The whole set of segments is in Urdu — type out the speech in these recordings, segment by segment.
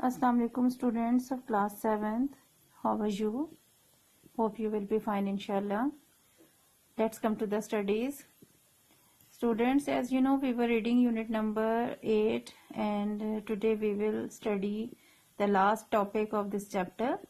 Assalamu alaikum students of class 7th. How are you? Hope you will be fine inshallah. Let's come to the studies. Students, as you know, we were reading unit number 8 and today we will study the last topic of this chapter,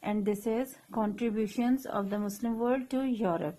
and this is contributions of the Muslim world to Europe.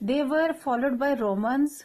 They were followed by Romans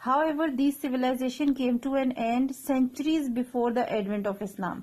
However, these civilization came to an end centuries before the advent of Islam.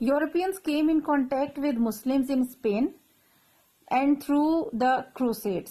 Europeans came in contact with Muslims in Spain and through the Crusades.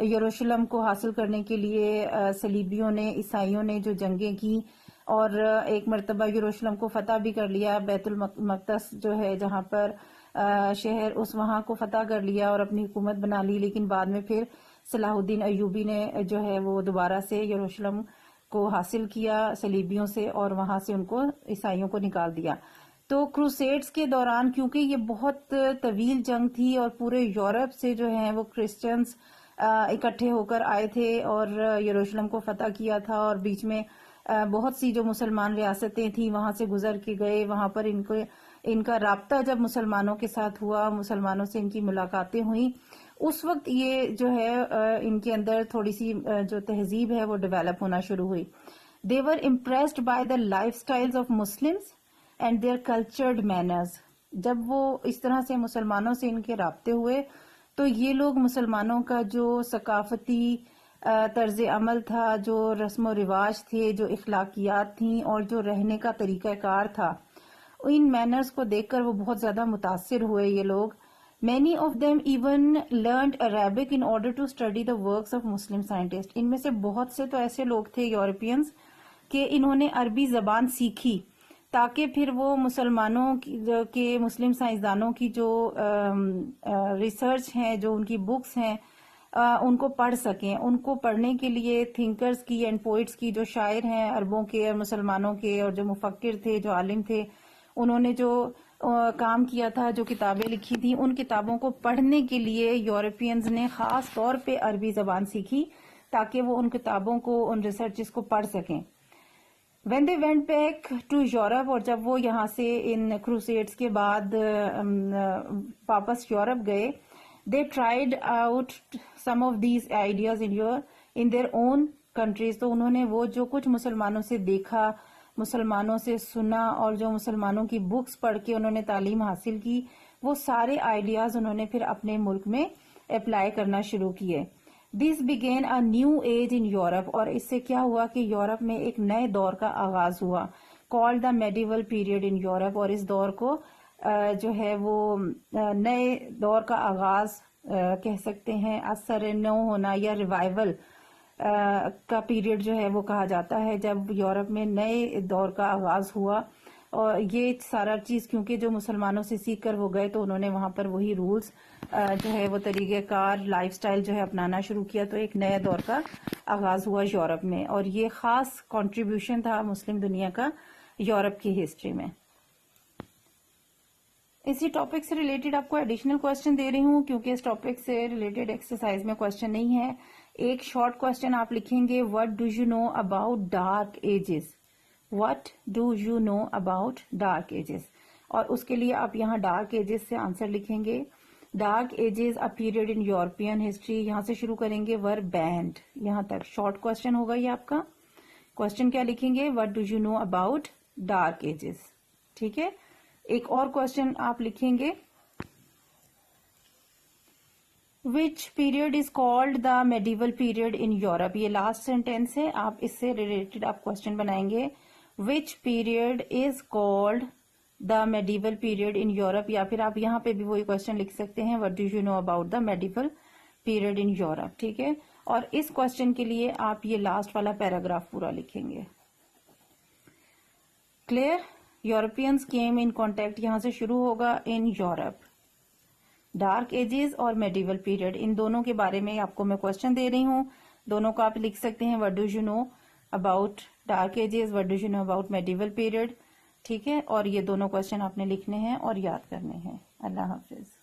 یروشلم کو حاصل کرنے کے لیے صلیبیوں نے، عیسائیوں نے جو جنگیں کی اور ایک مرتبہ یروشلم کو فتح بھی کر لیا، بیت المقدس جو ہے جہاں پر شہر، اس وہاں کو فتح کر لیا اور اپنی حکومت بنا لی، لیکن بعد میں پھر صلاح الدین ایوبی نے جو ہے وہ دوبارہ سے یروشلم کو حاصل کیا صلیبیوں سے اور وہاں سے ان کو عیسائیوں کو نکال دیا۔ تو کروسیڈز کے دوران کیونکہ یہ بہت طویل جنگ تھی اور پورے یورپ سے جو ہیں وہ کرسچنز اکٹھے ہو کر آئے تھے اور یروشلم کو فتح کیا تھا، اور بیچ میں بہت سی جو مسلمان ریاستیں تھیں وہاں سے گزر کے گئے، وہاں پر ان کا رابطہ جب مسلمانوں کے ساتھ ہوا، مسلمانوں سے ان کی ملاقاتیں ہوئیں، اس وقت یہ جو ہے ان کے اندر تھوڑی سی جو تہذیب ہے وہ ڈیولپ ہونا شروع ہوئی۔ They were impressed by the lifestyles of Muslims and their cultured manners۔ جب وہ اس طرح سے مسلمانوں سے ان کے رابطے ہوئے تو یہ لوگ مسلمانوں کا جو ثقافتی طرز عمل تھا، جو رسم و رواج تھے، جو اخلاقیات تھیں اور جو رہنے کا طریقہ کار تھا، ان مینرز کو دیکھ کر وہ بہت زیادہ متاثر ہوئے یہ لوگ۔ Many of them even learned Arabic in order to study the works of Muslim scientists۔ ان میں سے بہت سے تو ایسے لوگ تھے یورپینز کہ انہوں نے عربی زبان سیکھی تاکہ پھر وہ مسلمانوں کے مسلم سائنسدانوں کی جو ریسرچ ہیں، جو ان کی بکس ہیں، ان کو پڑھ سکیں۔ ان کو پڑھنے کے لیے تھنکرز کی اینڈ پوئٹس کی، جو شاعر ہیں عربوں کے اور مسلمانوں کے اور جو مفکر تھے، جو عالم تھے، انہوں نے جو کام کیا تھا، جو کتابیں لکھی تھیں، ان کتابوں کو پڑھنے کے لیے یورپینز نے خاص طور پہ عربی زبان سیکھی تاکہ وہ ان کتابوں کو، ان ریسرچز کو پڑھ سکیں۔ When they went back to Europe، اور جب وہ یہاں سے ان کروسیڈز کے بعد واپس یورپ گئے، they tried out some of these ideas in their own countries۔ تو انہوں نے وہ جو کچھ مسلمانوں سے دیکھا، مسلمانوں سے سنا اور جو مسلمانوں کی بکس پڑھ کے انہوں نے تعلیم حاصل کی، وہ سارے آئیڈیاز انہوں نے پھر اپنے ملک میں اپلائی کرنا شروع کیے۔ This began a new age in Europe، اور اس سے کیا ہوا کہ یورپ میں ایک نئے دور کا آغاز ہوا، called the medieval period in Europe۔ اور اس دور کو جو ہے وہ نئے دور کا آغاز کہہ سکتے ہیں، اثر نو ہونا یا ریوائول کا پیریڈ جو ہے وہ کہا جاتا ہے، جب یورپ میں نئے دور کا آغاز ہوا۔ اور یہ سارا چیز کیونکہ جو مسلمانوں سے سیکھ کر وہ گئے تو انہوں نے وہاں پر وہی رولز جو ہے وہ طریقہ کار، لائف سٹائل جو ہے اپنانا شروع کیا، تو ایک نئے دور کا آغاز ہوا یورپ میں، اور یہ خاص کنٹریبیوشن تھا مسلم دنیا کا یورپ کی ہسٹری میں۔ اسی ٹاپک سے ریلیٹڈ آپ کو ایڈیشنل کوسچن دے رہی ہوں کیونکہ اس ٹاپک سے ریلیٹڈ ایکسرسائز میں کوسچن نہیں ہے۔ ایک شارٹ کوسچن آپ لکھیں گے، what do you know about dark ages? What do you know about dark ages? اور اس کے لیے آپ یہاں ڈارک ایجز سے آنسر لکھیں گے۔ Dark ages a period in European history, یہاں سے شروع کریں گے، ور بینڈ، یہاں تک شارٹ کوسچن ہوگا یہ آپ کا۔ کوسچن کیا لکھیں گے؟ What do you know about dark Ages, ٹھیک ہے۔ ایک اور کوسچن آپ لکھیں گے، which period is called the medieval period in Europe? یہ لاسٹ سینٹینس ہے، آپ اس سے ریلیٹڈ آپ کوسچن بنائیں گے، which period is called the medieval period in Europe, یا پھر آپ یہاں پہ بھی وہی کوسچن لکھ سکتے ہیں، what do you know about the medieval period in Europe, ٹھیک ہے۔ اور اس کوسچن کے لیے آپ یہ لاسٹ والا پیراگراف پورا لکھیں گے۔ Clear? Europeans came in contact یہاں سے شروع ہوگا، ان یورپ، ڈارک ایجز اور میڈیول پیریڈ، ان دونوں کے بارے میں آپ کو میں کوسچن دے رہی ہوں، دونوں کو آپ لکھ سکتے ہیں، what do you know about dark ages, what do you know about medieval period, ٹھیک ہے۔ اور یہ دونوں کوسچن آپ نے لکھنے ہیں اور یاد کرنے ہیں۔ اللہ حافظ۔